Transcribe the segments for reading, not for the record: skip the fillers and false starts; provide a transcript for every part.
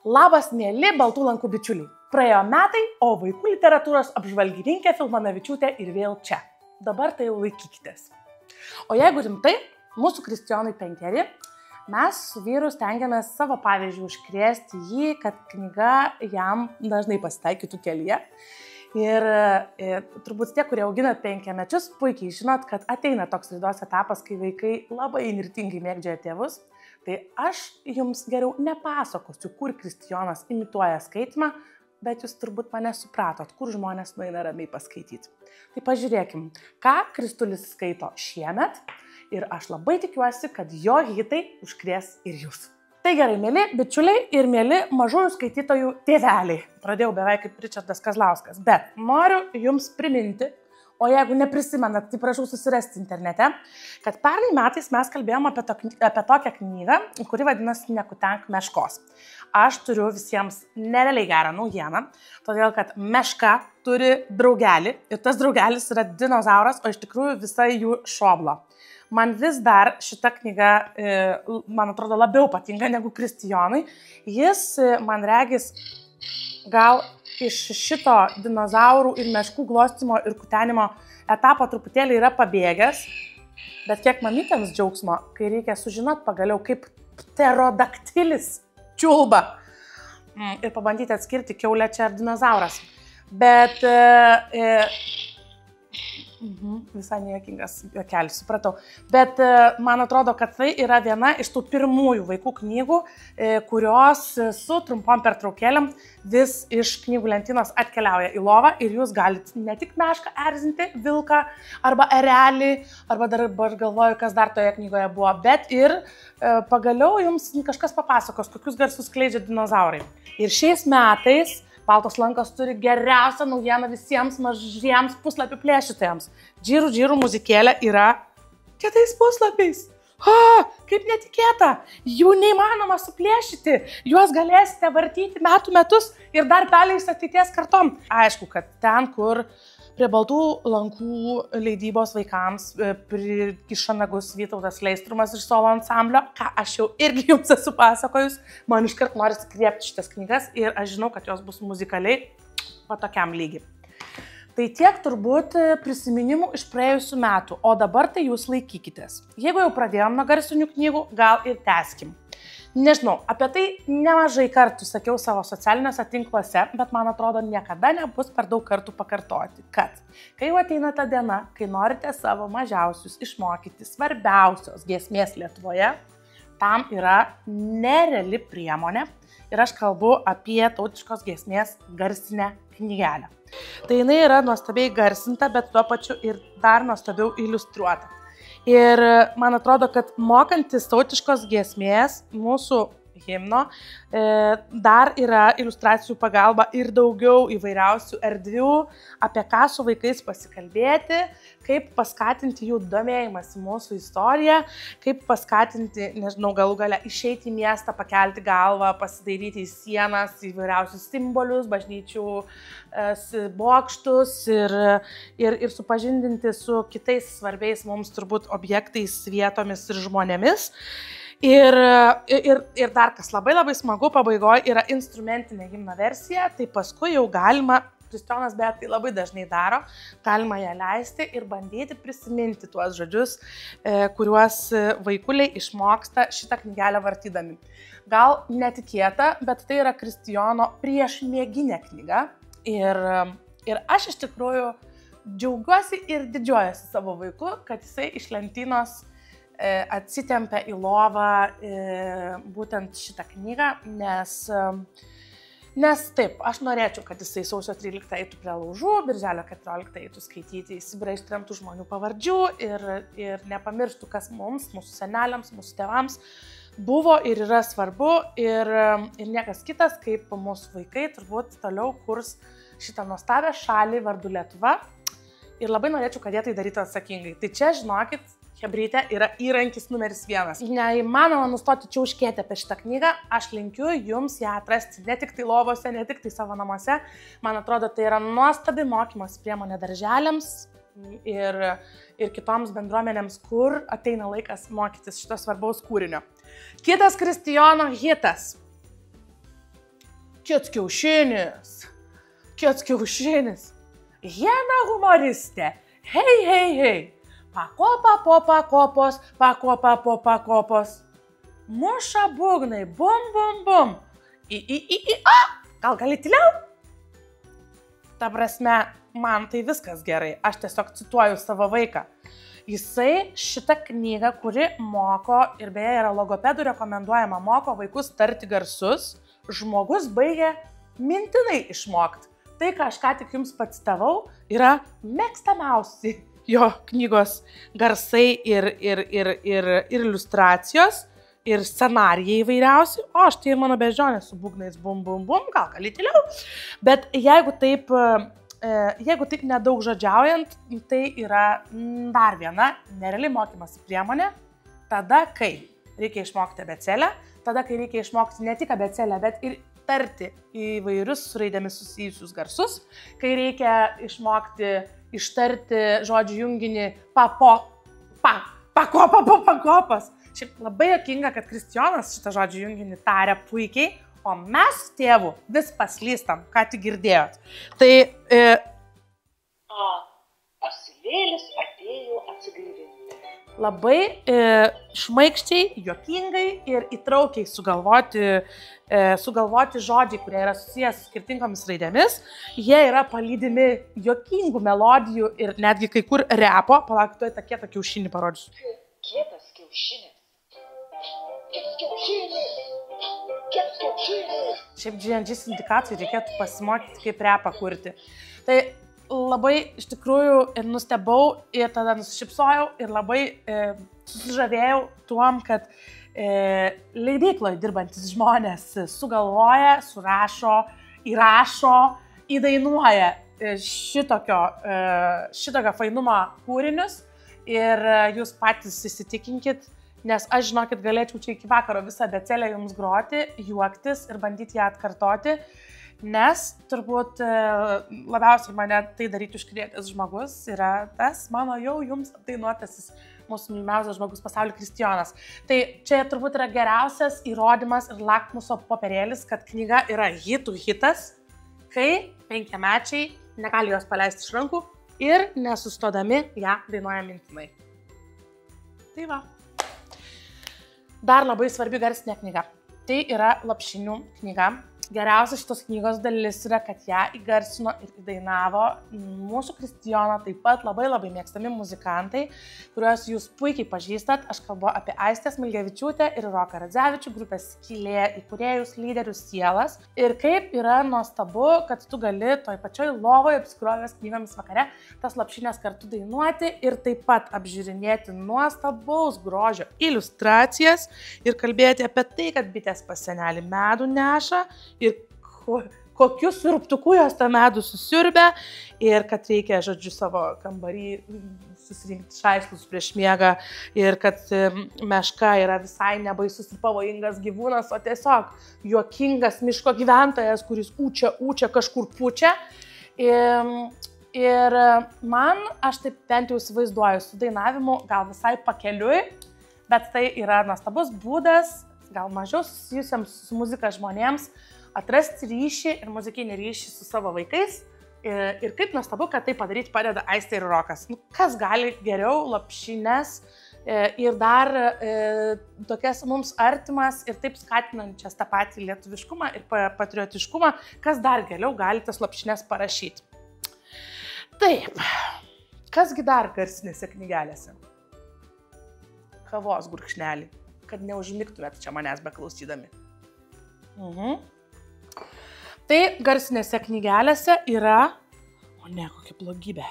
Labas, mėly baltų lankų bičiuliai. Praėjo metai, o vaikų literatūros apžvalgininkė Filmanavičiūtė ir vėl čia. Dabar tai jau laikykitės. O jeigu rimtai, mūsų Kristijonui 5, mes su vyru stengiamės savo pavyzdžių užkrėsti jį, kad knyga jam dažnai pasitaikytų kelyje. Ir turbūt tie, kurie augina 5-mečius, puikiai žinot, kad ateina toks raidos etapas, kai vaikai labai nirtingai mėgdžioja tėvus. Tai aš jums geriau nepasakosiu, kur Kristijonas imituoja skaitimą, bet jūs turbūt mane supratot, kur žmonės nueina ramiai paskaityti. Tai pažiūrėkim, ką Kristulis skaito šiemet ir aš labai tikiuosi, kad jo hitai užkrės ir jūs. Tai gerai, mėly bičiuliai ir mėly mažųjų skaitytojų tėveliai. Pradėjau beveik kaip Ričardas Kazlauskas, bet noriu jums priminti, o jeigu neprisimenat, tai prašau susirasti internete, kad pernai metais mes kalbėjome apie tokią knygą, kuri vadinasi Nekutenk meškos. Aš turiu visiems nerealiai gerą naujieną, todėl kad meška turi draugelį ir tas draugelis yra dinozauras, o iš tikrųjų visa jų šobla. Man vis dar šita knyga, man atrodo, labiau patinka negu Kristijonui. Jis, man regis, gal iš šito dinozaurų ir meškų glostymo ir kutenimo etapo truputėlį yra pabėgęs, bet kiek mamytėms džiaugsmo, kai reikia sužinot pagaliau, kaip pterodaktilis čiulba ir pabandyti atskirti kiaulę čia ar dinozauras. Bet visai niekingas juokelis, supratau. Bet man atrodo, kad tai yra viena iš tų pirmųjų vaikų knygų, kurios su trumpom pertraukėlėm vis iš knygų lentynos atkeliauja į lovą ir jūs galite ne tik mešką erzinti, vilką arba erelį, arba dar galvoju, kas dar toje knygoje buvo, bet ir pagaliau jums kažkas papasakos, kokius garsus skleidžia dinozaurai. Ir šiais metais Baltos lankos turi geriausią naujieną visiems mažiems puslapių plėšytojams. Džirų muzikėlė yra 4 puslapiais. Kaip netikėta! Jų neįmanoma suplėšyti. Juos galėsite vartyti metus ir dar peleis ateities kartom. Aišku, kad ten, kur prie Baltų lankų leidybos vaikams prikiša nagus Vytautas Leistrumas iš solo ansamblio, ką aš jau irgi jums esu pasakojus, man iškart norisi kriepti šitas knygas ir aš žinau, kad jos bus muzikaliai tokiam lygiai. Tai tiek turbūt prisiminimų iš praėjusių metų, o dabar tai jūs laikykitės. Jeigu jau pradėjom nuo garsinių knygų, gal ir tęskim. Nežinau, apie tai nemažai kartų sakiau savo socialiniuose tinkluose, bet man atrodo niekada nebus per daug kartų pakartoti, kad kai jau ateina ta diena, kai norite savo mažiausius išmokyti svarbiausios giesmės Lietuvoje, tam yra nereali priemonė ir aš kalbu apie tautiškos giesmės garsinę knygelę. Tai jinai yra nuostabiai garsinta, bet tuo pačiu ir dar nuostabiau iliustruota. Ir man atrodo, kad mokantis tautiškos giesmės mūsų himno dar yra iliustracijų pagalba ir daugiau įvairiausių erdvių, apie ką su vaikais pasikalbėti, kaip paskatinti jų domėjimąsi mūsų istoriją, kaip paskatinti, nežinau, galų gale išeiti į miestą, pakelti galvą, pasidairyti į sienas, įvairiausius simbolius, bažnyčių bokštus ir supažindinti su kitais svarbiais mums turbūt objektais, vietomis ir žmonėmis. Ir dar kas labai smagu pabaigoje yra instrumentinė himno versija, tai paskui jau galima, Kristijonas beje tai labai dažnai daro, galima ją leisti ir bandyti prisiminti tuos žodžius, kuriuos vaikuliai išmoksta šitą knygelę vartydami. Gal netikėta, bet tai yra Kristijono priešmieginė knyga ir aš iš tikrųjų džiaugiuosi ir didžiuojuosi savo vaiku, kad jisai iš lentynos atsitempia į lovą būtent šitą knygą, nes taip, aš norėčiau, kad jisai sausio 13 eitų prie laužų, birželio 14 eitų skaityti į Sibirą ištremtų žmonių pavardžių ir nepamirštų, kas mums, mūsų seneliams, mūsų tėvams buvo ir yra svarbu ir niekas kitas, kaip mūsų vaikai turbūt toliau kurs šitą nuostabią šalį vardu Lietuva ir labai norėčiau, kad jie tai darytų atsakingai. Tai čia, žinokit, chebrytė yra įrankis numeris 1. Neįmanoma nustoti čiauškėti apie šitą knygą, aš linkiu jums ją atrasti ne tik tai lovose, ne tik tai savo namuose. Man atrodo, tai yra nuostabi mokymosi priemonė darželiams ir kitoms bendruomenėms, kur ateina laikas mokytis šito svarbaus kūrinio. Kitas Kristijono hitas. Kits kiaušinis. Jena humoristė. Hei. Pakopa po pakopos, pakopa po pakopos. Muša būgnai, bum. Gal gali tyliau? Ta prasme, man tai viskas gerai. Aš tiesiog cituoju savo vaiką. Jisai šitą knygą, kuri moko, ir beje yra logopedų rekomenduojama, moko vaikus tarti garsus, žmogus baigia mintinai išmokti. Tai, ką aš ką tik jums pacitavau, yra mėgstamiausi jo knygos garsai ir iliustracijos, ir scenarijai įvairiausi. O štai ir mano beždžionė su būgnais bum, gal gali tyliau. Bet jeigu taip nedaug žodžiaujant, tai yra dar viena nereali mokymosi priemonė. Tada, kai reikia išmokti abėcėlę, tada, kai reikia išmokti ne tik abėcėlę, bet ir tarti įvairius su raidėmis susijusius garsus, kai reikia išmokti ištarti žodžių junginį pakopa po pakopos. Šiaip labai juokinga, kad Kristijonas šitą žodžių junginį taria puikiai, o mes tėvų vis paslystam, ką tik girdėjot. Tai... Asilėlis atėjo atsigaivinti. Labai šmaikščiai, juokingai ir įtraukiai sugalvoti žodžiai, kurie yra susijęs su skirtingomis raidėmis. Jie yra palydimi juokingų melodijų ir netgi kai kur repo. Palauk, tuoj tą kietą kiaušinį parodžiu. Kietas kiaušinis. Šiaip G&G sindikatui reikėtų pasimokyti, kaip repą kurti. Tai labai iš tikrųjų ir nustebau, ir tada nusišypsojau, ir labai susižavėjau tuom, kad leidykloje dirbantis žmonės sugalvoja, surašo, įrašo, įdainuoja šitokio fainumo kūrinius ir jūs patys įsitikinkit, nes aš žinokit galėčiau čia iki vakaro visą abėcėlę jums groti, juoktis ir bandyti ją atkartoti. Nes turbūt labiausiai mane tai daryti užkrėtęs žmogus yra tas mano jau jums apdainuotasis mūsų mylimiausias žmogus pasaulyje Kristijonas. Tai čia turbūt yra geriausias įrodymas ir lakmuso popierėlis, kad knyga yra hitų hitas, kai 5-mečiai negali jos paleisti iš rankų ir nesustodami ją dainuoja mintinai. Tai va. Dar labai svarbi garsinė knyga. Tai yra Lopšinių knyga. Geriausia šitos knygos dalis yra, kad ją įgarsino ir įdainavo mūsų Kristijono taip pat labai mėgstami muzikantai, kuriuos jūs puikiai pažįstat. Aš kalbu apie Aistę Smilgevičiūtę ir Roką Radzevičių, grupės Skylė įkūrėjus, lyderius, sielas. Ir kaip yra nuostabu, kad tu gali toj pačioj lovoje apsikrovęs knygomis vakare tas Lopšines kartu dainuoti ir taip pat apžiūrinėti nuostabaus grožio iliustracijas ir kalbėti apie tai, kad bitės pas senelį medų neša ir kokius siurbtuku jos tą medų susiurbia ir kad reikia, žodžiu, savo kambarį susirinkti šaislus prieš miegą ir kad meška yra visai nebaisus ir pavojingas gyvūnas, o tiesiog juokingas miško gyventojas, kuris ūčia, kažkur pučia. Ir man, aš taip bent jau įsivaizduoju, su dainavimu gal visai pakeliui, bet tai yra nuostabus būdas, gal mažiau susijusiams su muzika žmonėms, atrasti ryšį ir muzikinį ryšį su savo vaikais ir kaip nuostabu, kad tai padaryti padeda Aistė ir Rokas. Nu, kas gali geriau Lopšines ir dar tokias mums artimas ir taip skatinančias tą patį lietuviškumą ir patriotiškumą, kas dar geriau gali tas Lopšines parašyti. Taip, kasgi dar garsinėse knygelėse? Kavos gurkšnelį, kad neužmigtumėt čia manęs beklausydami. Tai garsinėse knygelėse yra... O ne, kokia blogybė.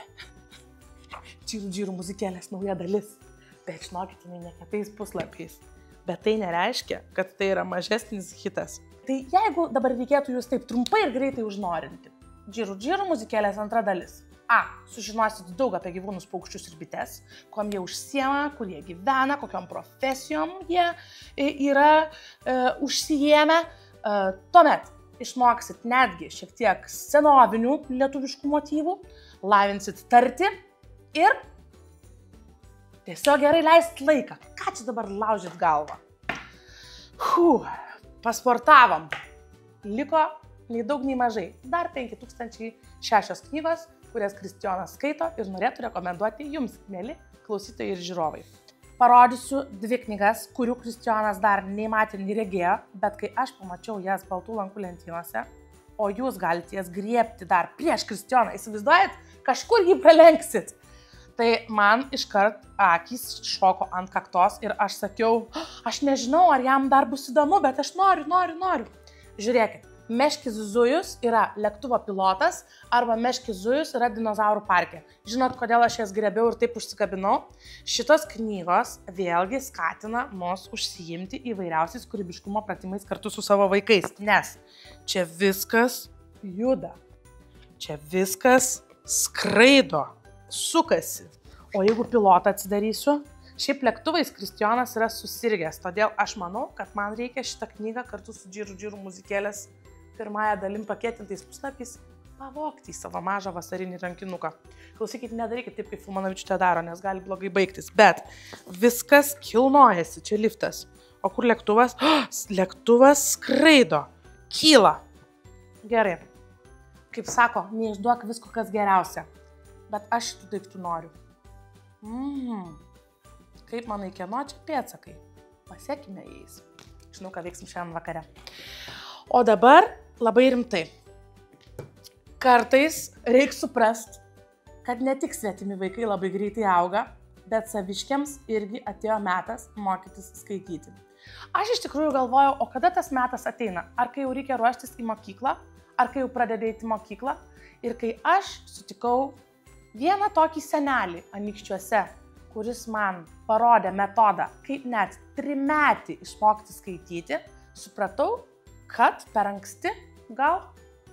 Džirų muzikėlės nauja dalis. Bet žinokit, jinai ne 4 puslapiais. Bet tai nereiškia, kad tai yra mažesnis hitas. Tai jeigu dabar reikėtų jūs taip trumpai ir greitai užnorinti. Džirų muzikėlės 2 dalis. Sužinosit daug apie gyvūnus, paukščius ir bites, kuom jie užsiema, kur jie gyvena, kokiom profesijom jie yra užsiėmę. Tuomet išmoksit netgi šiek tiek senovinių lietuviškų motyvų, lavinsit tarti ir tiesiog gerai leisit laiką. Ką čia dabar laužyt galvą? Pasportavom. Liko nei daug, nei mažai. Dar 5006 knygos, kurias Kristijonas skaito ir norėtų rekomenduoti jums, mėly klausytojai ir žiūrovai. Parodysiu 2 knygas, kurių Kristijonas dar nei matė, nei regėjo, bet kai aš pamačiau jas baltų lankų lentynose, o jūs galite jas griebti dar prieš Kristijoną, įsivaizduojat, kažkur jį pralenksit. Tai man iškart akys šoko ant kaktos ir aš sakiau, aš nežinau, ar jam dar bus įdomu, bet aš noriu. Žiūrėkit, Meškis Zujus yra lėktuvo pilotas arba Meškis Zujus yra dinozaurų parke. Žinot, kodėl aš jas griebiau ir taip užsikabinau? Šitos knygos vėlgi skatina mus užsiimti įvairiausiais kūrybiškumo pratimais kartu su savo vaikais, nes čia viskas juda, čia viskas skraido, sukasi. O jeigu pilotą atsidarysiu, šiaip lėktuvais Kristijonas yra susirgęs, todėl aš manau, kad man reikia šitą knygą kartu su Džirų muzikėlės pirmąją dalim pakėtintais puslapiais pavogti į savo mažą vasarinį rankinuką. Klausykit, nedarykit taip, kaip Filmanavičiūtė daro, nes gali blogai baigtis, bet viskas kilnojasi, čia liftas. O kur lėktuvas? Lėktuvas skraido, kyla. Gerai. Kaip sako, neišduok visko, kas geriausia. Bet aš šitų daiktų noriu. Kaip manai, kieno čia pėdsakai? Pasiekime jais. Žinau, ką veiksim šiandien vakare. O dabar labai rimtai. Kartais reikia suprast, kad ne tik svetimi vaikai labai greitai auga, bet saviškiams irgi atėjo metas mokytis skaityti. Aš iš tikrųjų galvojau, o kada tas metas ateina? Ar kai jau reikia ruoštis į mokyklą, ar kai jau pradedėti mokyklą? Ir kai aš sutikau vieną tokį senelį Anykščiuose, kuris man parodė metodą, kaip net 3-metį išmokti skaityti, supratau, kad per anksti gal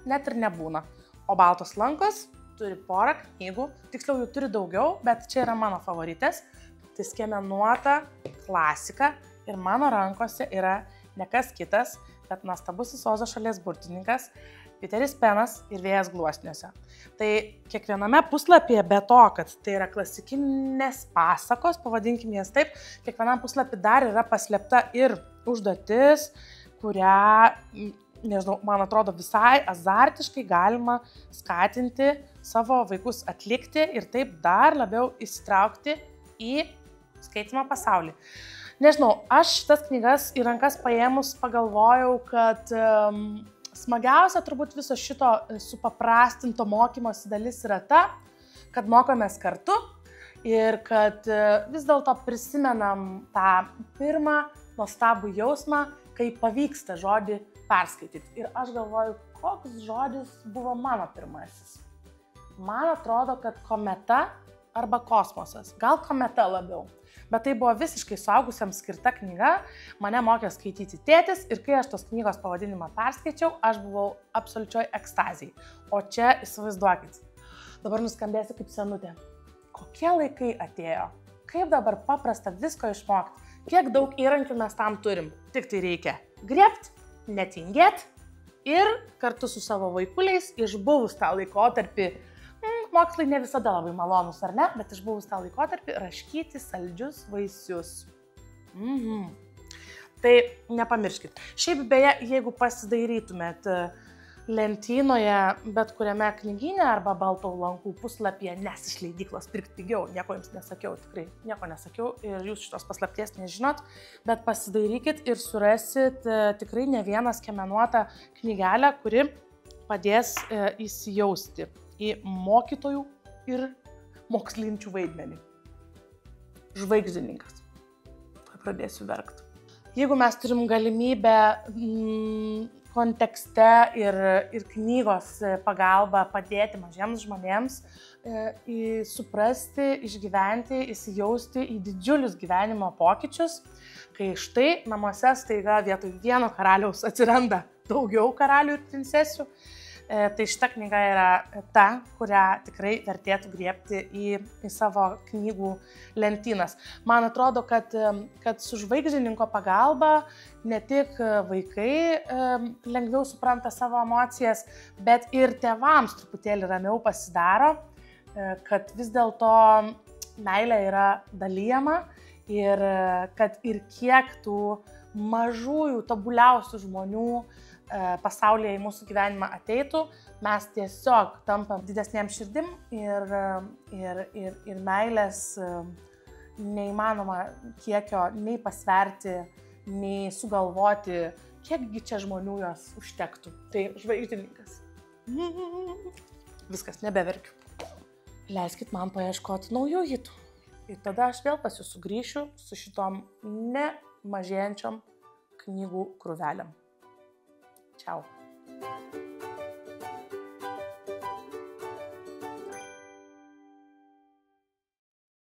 net ir nebūna. O Baltos lankos turi porą knygų, tiksliau jų turi daugiau, bet čia yra mano favoritės. Tai skiemenuota klasika ir mano rankose yra ne kas kitas, bet nuostabusis Ozo šalies burtininkas Piteris Penas ir Vėjas gluosniuose. Tai kiekviename puslapyje, be to, kad tai yra klasikinės pasakos, pavadinkim jas taip, kiekvienam puslapį dar yra paslėpta ir užduotis, kurią, nežinau, man atrodo, visai azartiškai galima skatinti savo vaikus atlikti ir taip dar labiau įsitraukti į skaitymo pasaulį. Nežinau, aš šitas knygas į rankas paėmus pagalvojau, kad smagiausia turbūt viso šito supaprastinto mokymosi dalis yra ta, kad mokomės kartu ir kad vis dėlto prisimenam tą pirmą nuostabų jausmą, kai pavyksta žodį perskaityti. Ir aš galvoju, koks žodis buvo mano pirmasis. Man atrodo, kad kometa arba kosmosas. Gal kometa labiau. Bet tai buvo visiškai suaugusiems skirta knyga, mane mokė skaityti tėtis ir kai aš tos knygos pavadinimą perskaičiau, aš buvau absoliučioj ekstazijai. O čia įsivaizduokit, dabar nuskambėsiu kaip senutė. Kokie laikai atėjo? Kaip dabar paprasta visko išmokti? Kiek daug įrankių mes tam turim? Tik tai reikia griebt, netingėt ir kartu su savo vaikuliais išbuvus tą laikotarpį. Mokslai ne visada labai malonus, ar ne? Bet išbuvus tą laikotarpį raškyti saldžius vaisius. Tai nepamirškit. Šiaip beje, jeigu pasidairytumėt lentynoje, bet kuriame knygyne arba Baltų lankų puslapyje, nes iš leidyklos pirkti pigiau, nieko jums nesakiau, tikrai nieko nesakiau ir jūs šitos paslapties nežinot, bet pasidairykit ir surasit tikrai ne vieną skiemenuotą knygelę, kuri padės įsijausti į mokytojų ir mokslinčių vaidmenį. Žvaigždininkas. Tuoj pradėsiu verkti. Jeigu mes turim galimybę kontekste ir knygos pagalba padėti mažiems žmonėms suprasti, išgyventi, įsijausti į didžiulius gyvenimo pokyčius, kai štai namuose staiga vietoj vieno karaliaus atsiranda daugiau karalių ir princesių, tai šita knyga yra ta, kurią tikrai vertėtų griebti į savo knygų lentynas. Man atrodo, kad su žvaigždininko pagalba ne tik vaikai lengviau supranta savo emocijas, bet ir tėvams truputėlį ramiau pasidaro, kad vis dėlto meilė yra dalijama ir kad ir kiek tų mažųjų, tobuliausių žmonių pasaulyje į mūsų gyvenimą ateitų, mes tiesiog tampam didesnėm širdim ir meilės neįmanoma kiekio nei pasverti, nei sugalvoti, kiekgi čia žmonių jos užtektų. Tai žvaigždininkas. Viskas, nebeverkiu. Leiskit man paieškoti naujų hitų. Ir tada aš vėl pas jūs sugrįšiu su šitom nemažėjančiom knygų krūvelėm. Čiau.